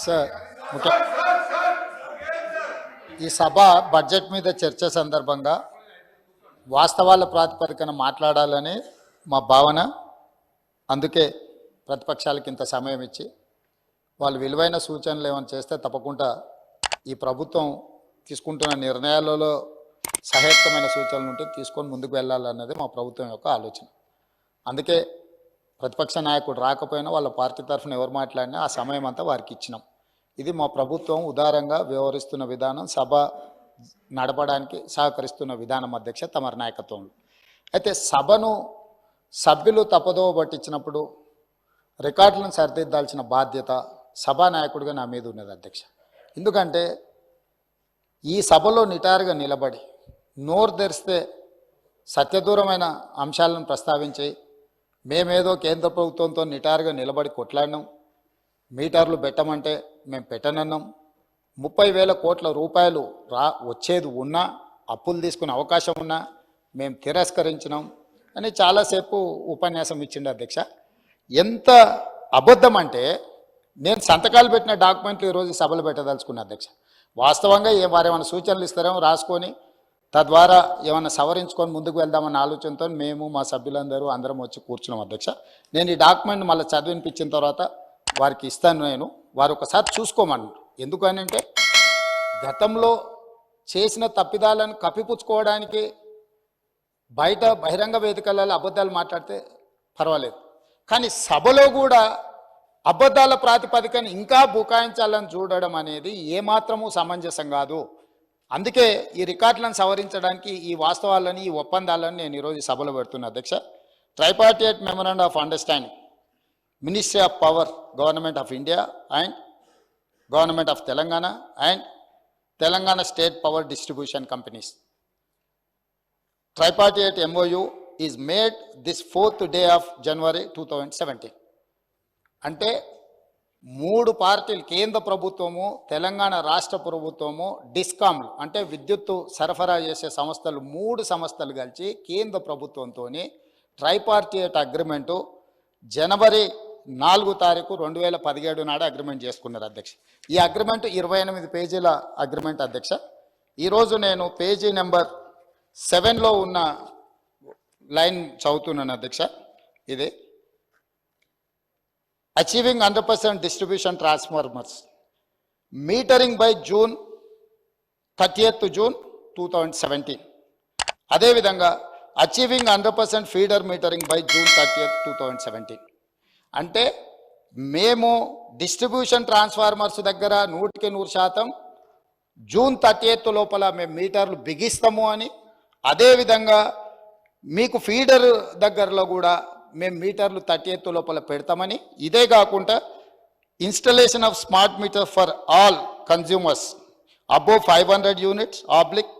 Sir ముఖ్య ఈ సభ budget మీద చర్చ సందర్భంగా వాస్తవాల ప్రాతిపదికన మాట్లాడాలని మా భావన. అందుకే ప్రతిపక్షాలకు ఇంత సమయం ఇచ్చి వాళ్ళు విలువైన సూచనలు ఏమైనా చేస్తే తప్పకుండా ఈ ప్రభుత్వం తీసుకుంటున్న నిర్ణయాలలో సహేతుకమైన సూచనలు ఉంటే తీసుకొని ముందుకు వెళ్ళాలన్నది మా ప్రభుత్వం యొక్క ఆలోచన. అందుకే ప్రతిపక్ష నాయకుడు రాకపోయినా వాళ్ళ పార్టీ తరఫున ఎవరు మాట్లాడినా ఆ సమయం అంతా వారికి ఇచ్చినాం. ఇది మా ప్రభుత్వం ఉదారంగా వ్యవహరిస్తున్న విధానం, సభ నడపడానికి సహకరిస్తున్న విధానం అధ్యక్ష తమరి నాయకత్వంలో. అయితే సభను సభ్యులు తప్పదోవ పట్టించినప్పుడు రికార్డులను సరిదిద్దాల్సిన బాధ్యత సభానాయకుడిగా నా మీద ఉన్నది అధ్యక్ష. ఎందుకంటే ఈ సభలో నిటారుగా నిలబడి నోరు తెరిస్తే సత్యదూరమైన అంశాలను ప్రస్తావించి మేమేదో కేంద్ర ప్రభుత్వంతో నిటారుగా నిలబడి కొట్లాడినాం, మీటర్లు పెట్టమంటే మేము పెట్టనన్నాం, 30,000 కోట్ల రూపాయలు వచ్చేది ఉన్నా అప్పులు తీసుకునే అవకాశం ఉన్నా మేము తిరస్కరించినాం అని చాలాసేపు ఉపన్యాసం ఇచ్చిండు అధ్యక్ష. ఎంత అబద్ధం అంటే నేను సంతకాలు పెట్టిన డాక్యుమెంట్లు ఈరోజు సభలు పెట్టదలుచుకున్నా అధ్యక్ష. వాస్తవంగా వారేమైనా సూచనలు ఇస్తారేమో రాసుకొని తద్వారా ఏమైనా సవరించుకొని ముందుకు వెళ్దామన్న ఆలోచనతో మేము మా సభ్యులందరూ అందరం వచ్చి కూర్చున్నాం అధ్యక్ష. నేను ఈ డాక్యుమెంట్ మళ్ళీ చదివినిపించిన తర్వాత వారికి ఇస్తాను, వారు ఒకసారి చూసుకోమన్నారు. ఎందుకనంటే గతంలో చేసిన తప్పిదాలను కప్పిపుచ్చుకోవడానికి బయట బహిరంగ వేదికలలో అబద్ధాలు మాట్లాడితే పర్వాలేదు, కానీ సభలో కూడా అబద్ధాల ప్రాతిపదికన ఇంకా బుకాయించాలని చూడడం అనేది ఏమాత్రము సమంజసం కాదు. అందుకే ఈ రికార్డులను సవరించడానికి ఈ వాస్తవాలని, ఈ ఒప్పందాలను నేను ఈరోజు సభలో పెడుతున్నా అధ్యక్ష. Tripartite memorandum of understanding, ministry of power, government of India and government of Telangana and Telangana state power distribution companies. Tripartite MOU is made this 4th day of January 2017. అంటే 3 పార్టీలు, కేంద్ర ప్రభుత్వము, తెలంగాణ రాష్ట్ర ప్రభుత్వము, డిస్కామ్లు అంటే విద్యుత్తు సరఫరా చేసే సంస్థలు, 3 సంస్థలు కలిసి కేంద్ర ప్రభుత్వంతో ట్రైపార్టియేట్ అగ్రిమెంటు జనవరి 4 తారీఖు 2017 నాడు అగ్రిమెంట్ చేసుకున్నారు అధ్యక్ష. ఈ అగ్రిమెంట్ 28 పేజీల అగ్రిమెంట్ అధ్యక్ష. ఈరోజు నేను పేజీ నెంబర్ 7లో ఉన్న లైన్ చదువుతున్నాను అధ్యక్ష. ఇది achieving 100% distribution transformers metering by June 30th, 2017. అదేవిధంగా achieving 100% feeder metering by June 30th, 2017. అంటే మేము డిస్ట్రిబ్యూషన్ ట్రాన్స్ఫార్మర్స్ దగ్గర 100% June 30th లోపల మేము మీటర్లు బిగిస్తాము అని, అదేవిధంగా మీకు ఫీడర్ దగ్గరలో కూడా మేము మీటర్లు 30th లోపల పెడతామని, ఇదే కాకుండా installation of smart meter for all consumers above 500 units oblique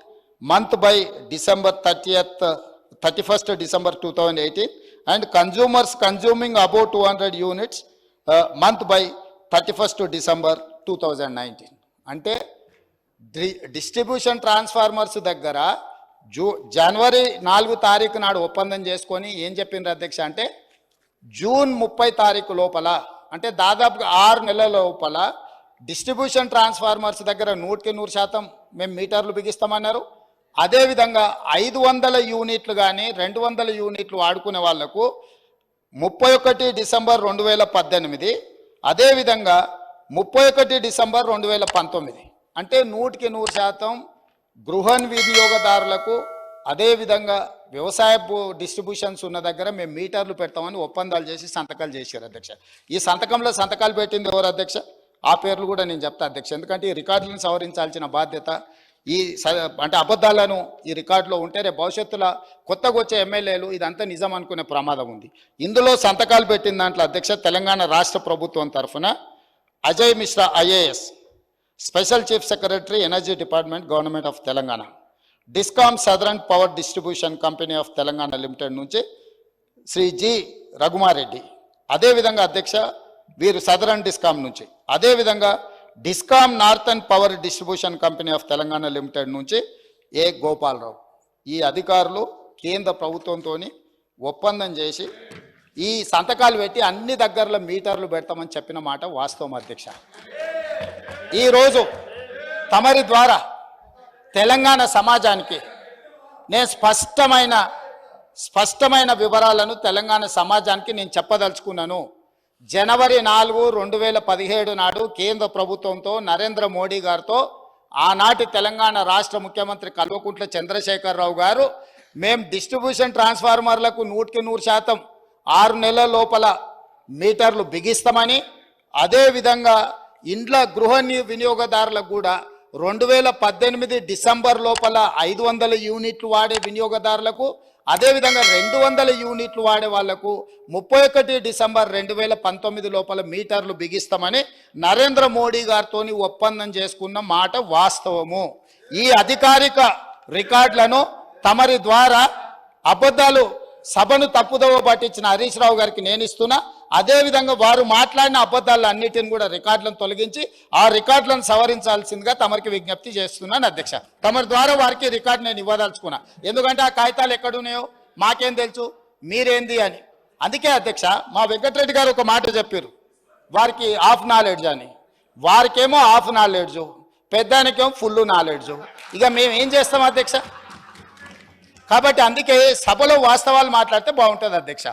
month by December 31st, December 2018 and consumers consuming above 200 units month by 31st December 2019. అంటే డిస్ట్రిబ్యూషన్ ట్రాన్స్ఫార్మర్స్ దగ్గర జనవరి 4 తారీఖు నాడు ఒప్పందం చేసుకొని ఏం చెప్పిండ్రు అధ్యక్ష అంటే June 30 తారీఖు లోపల, అంటే దాదాపుగా 6 నెలల లోపల డిస్ట్రిబ్యూషన్ ట్రాన్స్ఫార్మర్స్ దగ్గర 100% మేము మీటర్లు బిగిస్తామన్నారు. అదేవిధంగా 500 యూనిట్లు కానీ 200 యూనిట్లు వాడుకునే వాళ్లకు 31 డిసెంబర్ 2018, అదేవిధంగా 31 డిసెంబర్ 2019, అంటే 100% గృహ వినియోగదారులకు, అదేవిధంగా వ్యవసాయ డిస్ట్రిబ్యూషన్స్ ఉన్న దగ్గర మేము మీటర్లు పెడతామని ఒప్పందాలు చేసి సంతకాలు చేశారు అధ్యక్ష. ఈ సంతకాలు పెట్టింది ఎవరు అధ్యక్ష? ఆ పేర్లు కూడా నేను చెప్తా అధ్యక్ష. ఎందుకంటే ఈ రికార్డులను సవరించాల్సిన బాధ్యత, అంటే అబద్ధాలను ఈ రికార్డులో ఉంటే రేపు భవిష్యత్తులో కొత్తగా వచ్చే ఎమ్మెల్యేలు ఇదంతా నిజం అనుకునే ప్రమాదం ఉంది. ఇందులో సంతకాలు పెట్టిన దాంట్లో అధ్యక్ష తెలంగాణ రాష్ట్ర ప్రభుత్వం తరఫున Ajay Mishra IAS, special chief secretary energy department, government of Telangana, discom southern power distribution company of Telangana limited నుంచి శ్రీ G. రఘుమారెడ్డి, అదేవిధంగా అధ్యక్ష వీరు సదరన్ డిస్కామ్ నుంచి, అదేవిధంగా discom northern power distribution company of Telangana limited నుంచి A. గోపాలరావు. ఈ అధికారులు కేంద్ర ప్రభుత్వంతో ఒప్పందం చేసి ఈ సంతకాలు పెట్టి అన్ని దగ్గరలో మీటర్లు పెడతామని చెప్పిన మాట వాస్తవం అధ్యక్ష. ఈరోజు తమరి ద్వారా తెలంగాణ సమాజానికి నేను స్పష్టమైన వివరాలను తెలంగాణ సమాజానికి నేను చెప్పదలుచుకున్నాను. జనవరి 4, 2017 నాడు కేంద్ర ప్రభుత్వంతో నరేంద్ర మోడీ గారితో ఆనాటి తెలంగాణ రాష్ట్ర ముఖ్యమంత్రి కల్వకుంట్ల చంద్రశేఖరరావు గారు మేము డిస్ట్రిబ్యూషన్ ట్రాన్స్ఫార్మర్లకు 100% 6 నెలల లోపల మీటర్లు బిగిస్తామని, అదేవిధంగా ఇండ్ల గృహ వినియోగదారులకు కూడా 2018 డిసెంబర్ లోపల 500 యూనిట్లు వాడే వినియోగదారులకు, అదేవిధంగా 200 యూనిట్లు వాడే వాళ్లకు 31 డిసెంబర్ 2019 లోపల మీటర్లు బిగిస్తామని నరేంద్ర మోడీ గారితో ఒప్పందం చేసుకున్న మాట వాస్తవము. ఈ అధికారిక రికార్డులను తమరి ద్వారా అబద్ధాలు సభను తప్పుదోవ పట్టించిన హరీష్ రావు గారికి నేను ఇస్తున్నా. అదేవిధంగా వారు మాట్లాడిన అబద్ధాలు అన్నిటిని కూడా రికార్డులను తొలగించి ఆ రికార్డులను సవరించాల్సిందిగా తమరికి విజ్ఞప్తి చేస్తున్నాను అధ్యక్ష. తమరి ద్వారా వారికి రికార్డు నేను ఇవ్వదలుచుకున్నా. ఎందుకంటే ఆ కాగితాలు ఎక్కడున్నాయో మాకేం తెలుసు, మీరేంది అని. అందుకే అధ్యక్ష, మా వెంకటరెడ్డి గారు ఒక మాట చెప్పారు, వారికి హాఫ్ నాలెడ్జ్ అని. వారికేమో హాఫ్ నాలెడ్జు, పెద్దానికేమో ఫుల్ నాలెడ్జు. ఇక మేము ఏం చేస్తాం అధ్యక్ష? కాబట్టి అందుకే సభలో వాస్తవాలు మాట్లాడితే బాగుంటుంది అధ్యక్ష.